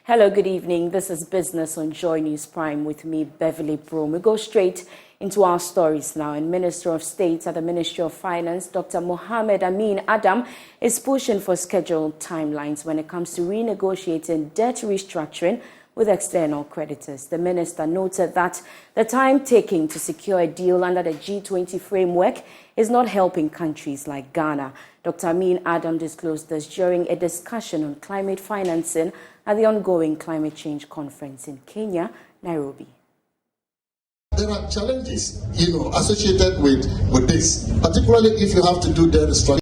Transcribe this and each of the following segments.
Hello, good evening. This is Business on Joy News Prime with me, Beverly Broom. We go straight into our stories now. And Minister of State at the Ministry of Finance, Dr. Mohammed Amin Adam, is pushing for scheduled timelines when it comes to renegotiating debt restructuring with external creditors. The minister noted that the time taking to secure a deal under the G20 framework is not helping countries like Ghana. Dr. Amin Adam disclosed this during a discussion on climate financing at the ongoing Climate Change Conference in Kenya, Nairobi. There are challenges, associated with this, particularly if you have to do debt restructuring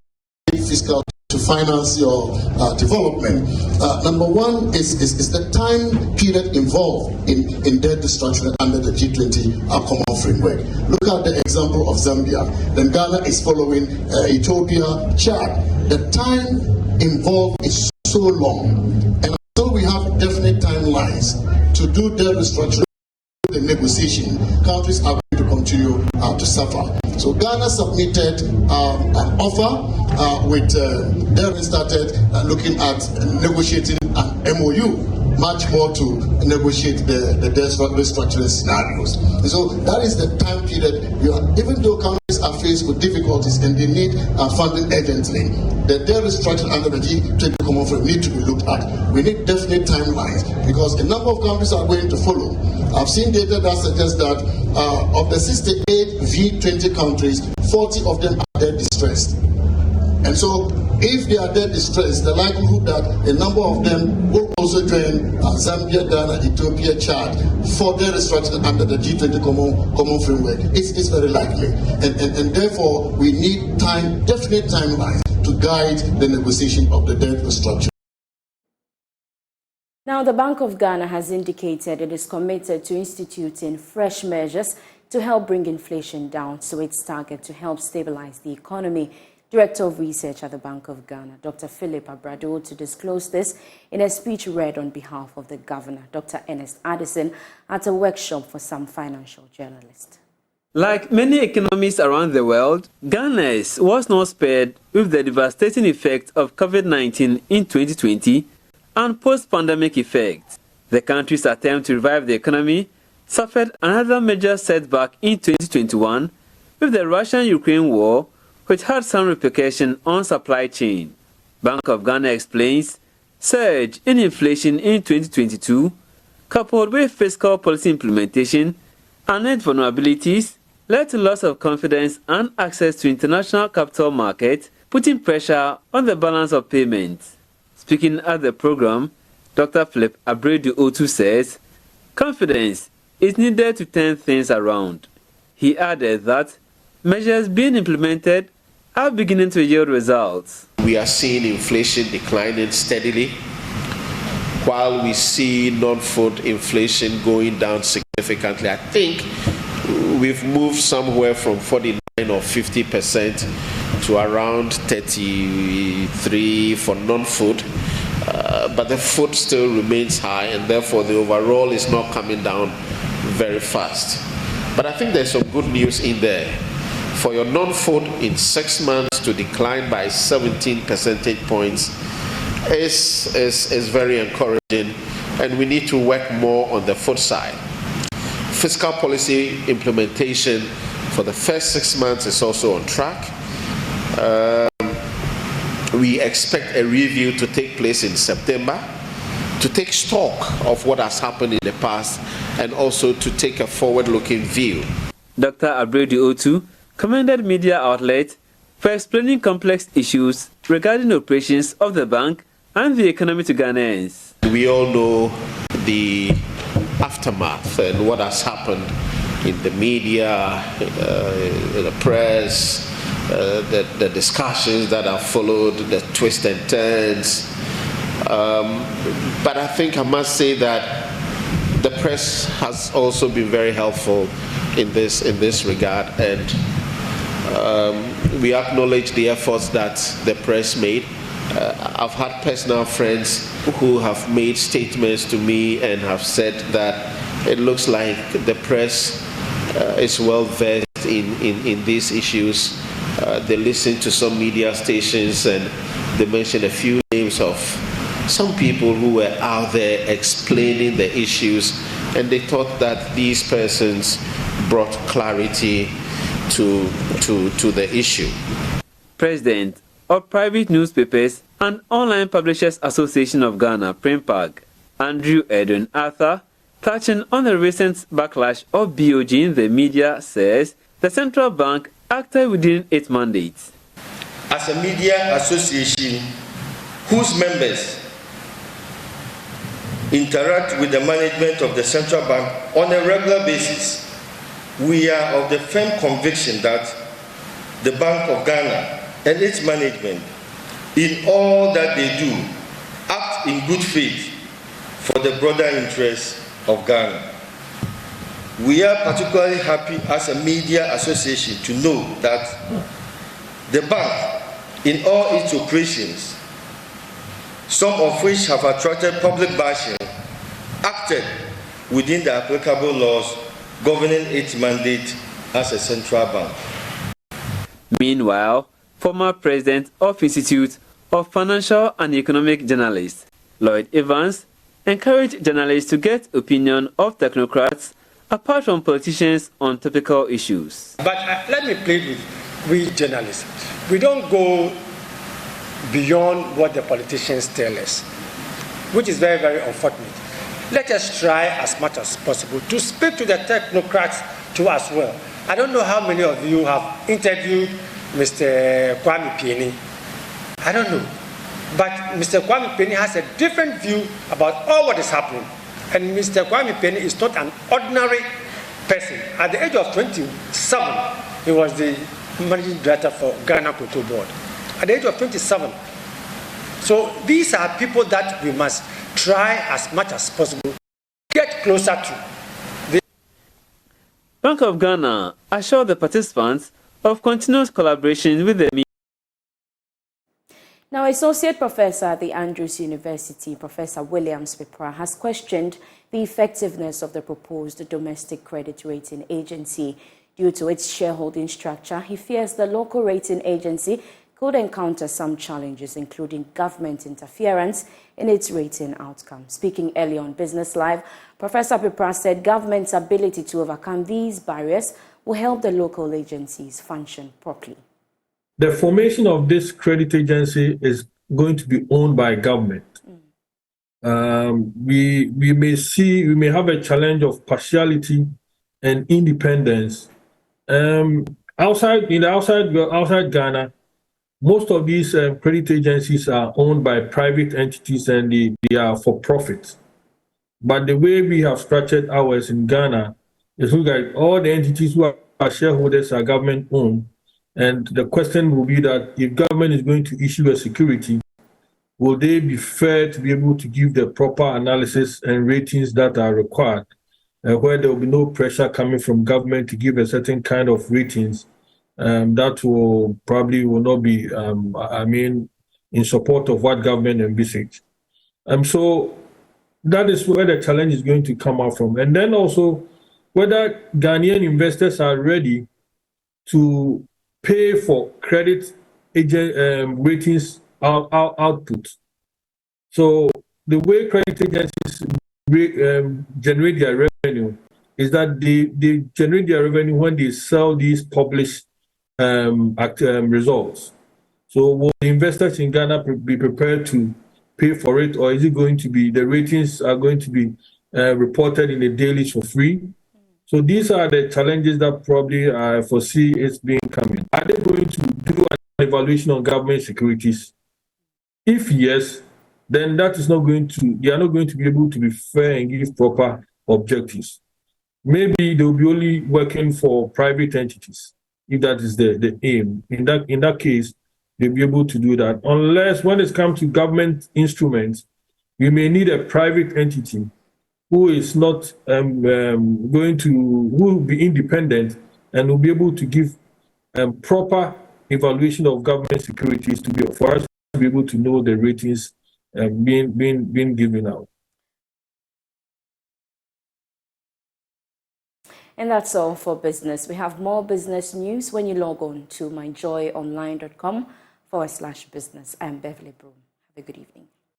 fiscal to finance your development. Number one is the time period involved in debt restructuring under the G20 common framework. Look at the example of Zambia. Then Ghana is following Ethiopia, Chad. The time involved is so long. And until we have definite timelines to do debt restructuring, the negotiation, countries are going to continue to suffer. So Ghana submitted an offer with they started looking at negotiating an MOU, much more to negotiate the debt restructuring scenarios. And so that is the time period. Even though countries are faced with difficulties and they need funding urgently, the debt restructuring under the G20 common framework need to be looked at. We need definite timelines because a number of countries are going to follow. I've seen data that suggests that of the 68 V20 countries, 40 of them are debt distressed. And so if they are debt distressed, the likelihood that a number of them will also join Zambia, Ghana, Ethiopia, Chad for their restructuring under the G20 common framework is very likely. And therefore, we need definite timelines to guide the negotiation of the debt restructuring. Now, the Bank of Ghana has indicated it is committed to instituting fresh measures to help bring inflation down to its target to help stabilize the economy. Director of Research at the Bank of Ghana, Dr. Philip Abrado, to disclose this in a speech read on behalf of the Governor, Dr. Ernest Addison, at a workshop for some financial journalists. Like many economies around the world, Ghana's was not spared with the devastating effect of COVID-19 in 2020 and post-pandemic effects. The country's attempt to revive the economy suffered another major setback in 2021 with the Russian-Ukraine war, which had some repercussion on supply chain. Bank of Ghana explains surge in inflation in 2022, coupled with fiscal policy implementation and net vulnerabilities, led to loss of confidence and access to international capital markets, putting pressure on the balance of payments. Speaking at the program, Dr. Philip Abrado says confidence is needed to turn things around. He added that measures being implemented are beginning to yield results. We are seeing inflation declining steadily, while we see non-food inflation going down significantly. I think we've moved somewhere from 49 or 50% to around 33 for non-food, but the food still remains high, and therefore the overall is not coming down very fast. But I think there's some good news in there. For your non-food in 6 months to decline by 17 percentage points is very encouraging, and we need to work more on the food side. Fiscal policy implementation for the first 6 months is also on track. We expect a review to take place in September to take stock of what has happened in the past and also to take a forward-looking view. Dr. Abrado commended media outlets for explaining complex issues regarding operations of the bank and the economy to Ghanaians. We all know the aftermath and what has happened in the media, in the press, the discussions that have followed, the twists and turns. But I think I must say that the press has also been very helpful in this regard, and we acknowledge the efforts that the press made. I've had personal friends who have made statements to me and have said that it looks like the press is well versed in these issues. They listen to some media stations and they mention a few names of some people who were out there explaining the issues, and they thought that these persons brought clarity to the issue. President of Private Newspapers and Online Publishers Association of Ghana, PRIMPAG, Andrew Edwin Arthur, touching on the recent backlash of BOG in the media, says the central bank acted within its mandate. As a media association whose members interact with the management of the central bank on a regular basis, we are of the firm conviction that the Bank of Ghana and its management, in all that they do, act in good faith for the broader interests of Ghana. We are particularly happy as a media association to know that the bank, in all its operations, some of which have attracted public bashing, acted within the applicable laws governing its mandate as a central bank. Meanwhile, former president of Institute of Financial and Economic Journalists, Lloyd Evans, encouraged journalists to get opinion of technocrats apart from politicians on topical issues. But let me plead with we journalists. We don't go beyond what the politicians tell us, which is very, very unfortunate. Let us try as much as possible to speak to the technocrats too as well. I don't know how many of you have interviewed Mr. Kwame Pieni. I don't know. But Mr. Kwame Pieni has a different view about all what is happening. And Mr. Kwame Pieni is not an ordinary person. At the age of 27, he was the managing director for Ghana Crypto Board. At the age of 27. So these are people that we must try as much as possible get closer to. Bank of Ghana assured the participants of continuous collaboration with the media. Now, Associate Professor at the Andrews University, Professor Williams Pipra, has questioned the effectiveness of the proposed domestic credit rating agency. Due to its shareholding structure, he fears the local rating agency could encounter some challenges, including government interference in its rating outcome. Speaking early on Business Live, Professor Pipra said government's ability to overcome these barriers will help the local agencies function properly. The formation of this credit agency is going to be owned by government. We may have a challenge of partiality and independence. Outside Ghana, most of these credit agencies are owned by private entities and they are for profit. But the way we have structured ours in Ghana is that all the entities who are shareholders are government owned. And the question will be that if government is going to issue a security, will they be fair to be able to give the proper analysis and ratings that are required, where there will be no pressure coming from government to give a certain kind of ratings that will not be, in support of what government envisaged. So that is where the challenge is going to come out from. And then also whether Ghanaian investors are ready to pay for credit agent ratings output. So the way credit agencies generate their revenue is that they generate their revenue when they sell these published results. So will the investors in Ghana be prepared to pay for it, or is it going to be the ratings are going to be reported in the dailies for free? So these are the challenges that probably I foresee it's being coming. Are they going to do an evaluation on government securities? If yes, then they are not going to be able to be fair and give proper objectives. Maybe they'll be only working for private entities, if that is the aim. In that case, they'll be able to do that. Unless when it comes to government instruments, we may need a private entity who is not who will be independent and will be able to give proper evaluation of government securities for us to be able to know the ratings being given out. And that's all for business. We have more business news when you log on to myjoyonline.com/business. I'm Beverly Broom. Have a good evening.